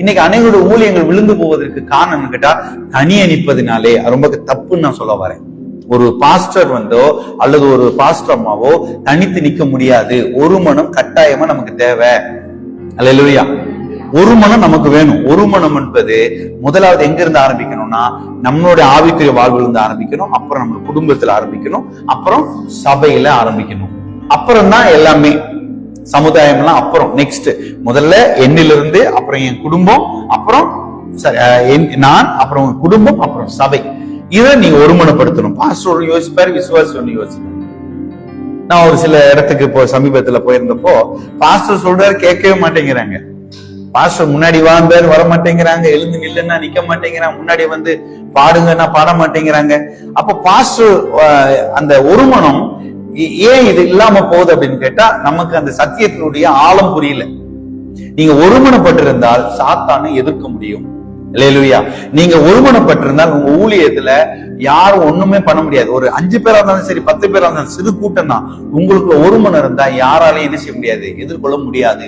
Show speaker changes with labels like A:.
A: இன்னைக்கு அனைவருடைய ஊழியங்கள் விழுந்து போவதற்கு காரணம் கேட்டா தனி அணிப்பதினாலே ரொம்ப தப்புன்னு நான் சொல்ல வரேன். ஒரு பாஸ்டர் வந்தோ அல்லது ஒரு பாஸ்டர் அம்மாவோ தனித்து நிக்க முடியாது. ஒரு மனம் கட்டாயமா நமக்கு தேவை. அல்லேலூயா. ஒரு மனம் நமக்கு வேணும். ஒரு மனம் என்பது முதலாவது எங்க இருந்து ஆரம்பிக்கணும்னா நம்மளுடைய ஆவிக்குரிய வாழ்வில் இருந்து ஆரம்பிக்கணும், அப்புறம் நம்ம குடும்பத்துல ஆரம்பிக்கணும், அப்புறம் சபையில ஆரம்பிக்கணும், அப்புறம் தான் எல்லாமே சமுதாயம் எல்லாம் அப்புறம் நெக்ஸ்ட். முதல்ல என்னிலிருந்து, அப்புறம் என் குடும்பம், அப்புறம் நான், அப்புறம் குடும்பம், அப்புறம் சபை. இதை நீங்க ஒருமனப்படுத்தணும். பாஸ்டர் யோசிப்பாரு, விசுவாசி ஒண்ணு யோசிப்பாரு. நான் ஒரு சில இடத்துக்கு இப்போ சமீபத்துல போயிருந்தப்போ பாஸ்டர் சொல்றாரு, கேட்கவே மாட்டேங்கிறாங்க. பாஸ்டர் முன்னாடி வாங்க வர மாட்டேங்கிறாங்க, எழுந்து நில்லுன்னா நிக்க மாட்டேங்கிறாங்க, முன்னாடி வந்து பாடுங்கன்னா பாட மாட்டேங்கிறாங்க. அப்ப பாஸ்டர் அந்த ஒருமனம் ஏன் இது இல்லாம போகுது அப்படின்னு கேட்டா நமக்கு அந்த சத்தியத்தினுடைய ஆழம் புரியல. நீங்க ஒருமனப்பட்டிருந்தால் சாத்தானை எதிர்க்க முடியும். அல்லேலூயா. நீங்க ஒருமனப்பட்டிருந்தால் உங்க ஊழியத்துல யாரும் ஒண்ணுமே பண்ண முடியாது. ஒரு 5 பேரா இருந்தாலும் சரி, 10 பேரா இருந்தாலும் சிறு கூட்டம் தான். உங்களுக்கு ஒருமனம் இருந்தா யாராலையும் என்ன செய்ய முடியாது, எதிர்கொள்ள முடியாது.